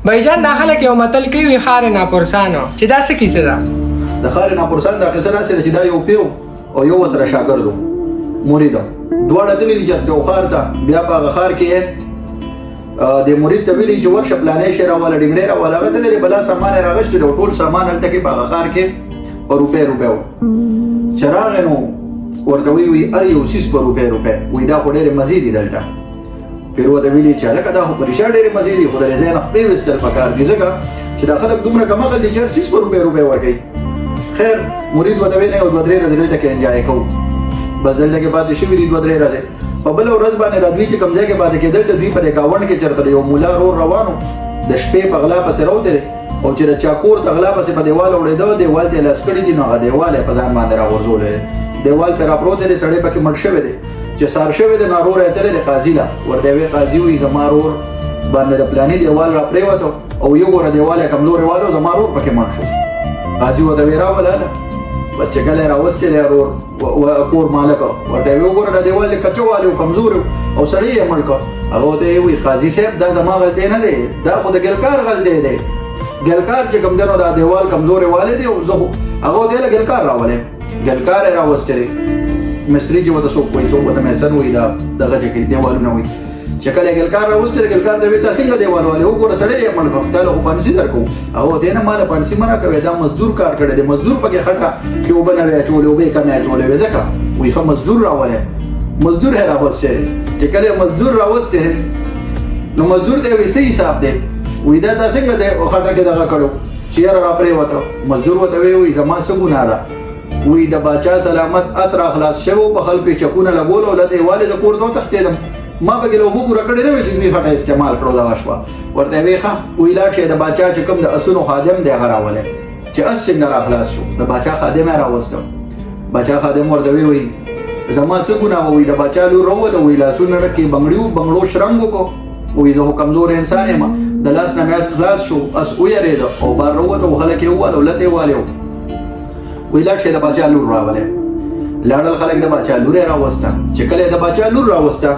بایجان دا خلک یو متل کوي خار ناپرسانو چې دا څه کیسه ده؟ د خار ناپرسان دا قصه راسره چې دا یو پیر او یو ورسره شاګرد مرید دواړه تللي چې یو خار ته بیا په هغه خار کې د مرید ته ویلي چې ورشه پلانې شي راواله ډنګرې راواله هغه تللي بلا سامان یې راغشتي او ټول سامان هلته کې په هغه خار کې په روپۍ و چې راغی نو ورته وی هر یو څیز په روپۍ وایي دا خو ډېرې مزې دي دلته پیر ورته ویلي چې هلکه دا خو په رښتیا ډېرې مزې دي خو د ځای نه خپې ویستل پکار دي ځکه چې دا خلک دومره کمعقل دي چې هر څیز په روپۍ ورکوي خیر مرید ورته ویلی یو 2-3 ورځې دلته کې انجای کوو بس دلته کې پاتې شوي دي 2-3 ورځې په بله ورځ باندې را دوی چې کوم ځای کې پاتې کېدل د دوی په دې ګاونډ کې چېرته یو مولا رور روانو د شپې په غلا پسې راوتلی او چې د چا کور ته غلا پسې په دیوال وړېده دیوال ته یې لاس کړي دي نو هغه دیوال یې په ځان باندې راغورځولی دی دیوال پرې راپروت دی سړی پکې مړ شوی دی چې سار شوی دی نو رور یې تللی دی قاضي له ورته وی قاضي وایي زما رور باندې د پلاني دیوال را پرېوته او یو ګوره دیوال یې کمزورې والی زما رور پکې مړ شو قاضي ورته وی راوله بس چې کله یې راوستلی رور کور مالک ورته وی وګوره دا دیوال یې کچه والی او کمزور او سړی یې مړ کړ هغه ورته یې وایي قاضي صاحب دا زما غلطۍ نه دی دا خو د ګلکار غلطۍ دی ګلکار چې کوم دی نو دا دیوال کمزورې والی دی او زه خو هغه ورته یې ګلکار راولې ګلکار یې راوستلی مصري چې ورته څوک وایي څوک ورته محسن وایي دا دغه چې دیوالونه وایي چې کله یې ګلکار راوستلی ګلکار ته وایي تا څنګه دیوال والې وګوره سړی یې مړ کړ تا له خو پانسي درکوو هغه ورته نه ما له پانسي مه راکوې دا مزدور کار کړی دی مزدور پکې خټه کې اوبه نه وې اچولې اوبه یې کمې اچولې وې ځکه وایي ښه مزدور راولې مزدور یې راوستی چې کله یې مزدور راوستی نو مزدور ته یې وایي څه حساب دی وایي دا تا څنګه دی خټه کې دغه کړو چې یاره را پرېوته مزدور ورته وایي زما څه ګناه ده وی د باچا سلامت اسرا خلاص شوو په خلکو چکونه لګول او له دیوالې د کور ته تښتېدم ما پکې له اوبو پوره کړې نه وې چې دوی خټه استعمال کړو دغه شوه ورته ویې ښه وایي لاړ شئ د باچا چې کوم د اسونو خادم دی هغه راولئ چې اس څنګه را خلاص شو د باچا خادم یې راوسته باچا خادم ورته ویې زما څه ګناه وه وایي د باچا لور راووته وایي لاسونه کې بنګړو شرنګ وکړو وایي زه خو کمزور انسان یم د لاس نه مې اس خلاص شو اس ویرېده او بار راووته او خلک یې ووهل او لته یې والې وی لاړ شئ د باچا لور راولئ لاړل خلک د باچا لور یې راوسته چې کله یې د باچا لور راوسته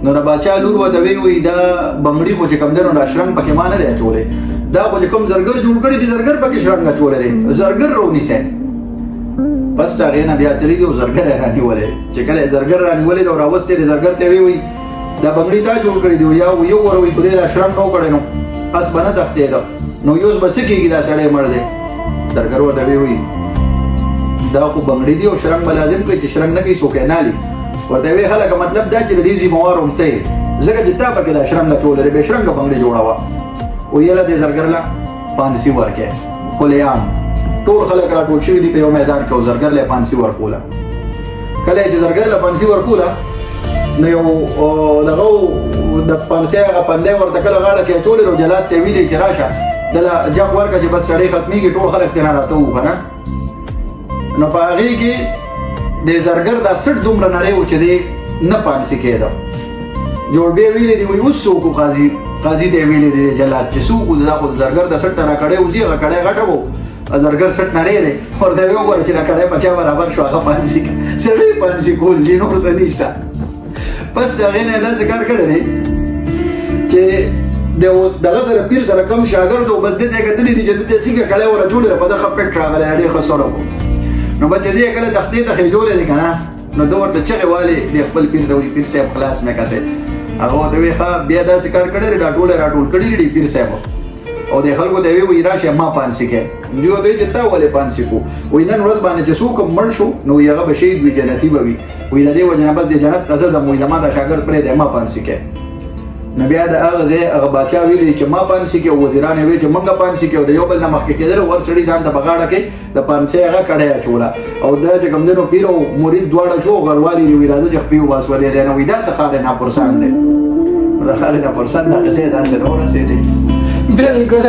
نو د باچا لور ورته وی دا بنګړي خو چې کوم دی نو دا شرنګ پکې ما نه دی اچولی دا خو چې کوم زرګر جوړ کړي دي زرګر پکې شرنګ اچولی دی زرګر راونیسئ بس د هغې نه بیا تللي دي او زرګر یې رانیولی چې کله یې زرګر رانیولی دی او راوستی دی زرګر ته یې وی دا بنګړي تا جوړ کړي دي یا یو ګوره وایي خدای را شرنګ نه وکړی نو اس به نه تښتېده نو اوس به څه کېږي دا سړی مړ دی زرګر ورته وی دا خو بنګړي دي او شرنګ به لازم کوي چې شرنګ نه کوي څوک یې نالي ورته وی هلکه مطلب دا چې د دې ذمهوار هم ته یې ځکه چې تا پکې دا شرنګ اچولی دی بې شرنګه بنګړي جوړوه ویې له دې زرګر له پانسي ورکړې کلیان ټول خلک راټول شوي دي په یو میدان کې او زرګر له پانسي ورکوله کله چې زرګر له پانسي ورکوله نو یو دغه د پانسۍ هغه پندی ورته کله غاړه کې اچولی نو جلاد ته یې ویلي چې راشه دله جګ ورکړه چې بس سړی ختمېږي ټول خلک ترې نه راته وو که نه نو په هغې کې د زرګر دا سټ دومره نری و چې دی نه پانسي کېده جوړ بیا ویلي دي وایي اوس څوک و قاضي ته یې ویلي دي جلاد چې څوک و دا خو د زرګر د سټ نه را کړی وځي هغه کړی غټه و زرګر سټ نری دی ورته ویې وګوره چې دا کړی په چا برابر شو هغه پانسي سړی پانسي کول دي نور څه نشته بس د هغې نه یې داسې کار کړی دی چې دغه سره پیر سره کم شاګرد و بس دې ته یې کتلي دي چې ده ته څنګه کړی ور اچولی ده په ده ښه پټ راغلی ډېر ښه سوړ و نو بس چې دې یې کله تختې ته خېجولی دی که نه نو ده ورته چغې والې د خپل پیر ته وایي پیر صاحب خلاص مې کتې هغه ورته وایي ښه بیا داسې کار کړی دی دا ټول یې راټول کړي دي پیر صاحب او د خلکو ته یې وایي راشه ما پانسي کې دوی ورته وایي چې تا ولې پانسي کو وایي نن ورځ باندې چې څوک مړ شو نو هغه به شهید وي جنتي به وي وایي د دې وجې نه بس د جنت ته زه ځم وایي زما دا شاګرد پرېږدی ما پانسي کې نو بیا د هغه ځای هغه باچا ویلي چې ما پانسي کې او وزیران یې وایي چې موږ پانسي کې او د یو بل نه مخکې کېدل ور سړي ځان ته په غاړه کې د پانسۍ هغه کړی اچوله او دا چې کوم دی نو پیر او مرید دواړه شو غروالي دي وایي راځه چې خپې وباسو دې ځای نه وایي دا څه خار ناپرسان دی د خار ناپرسان دا قصې داسې نه ورسېدې بالکل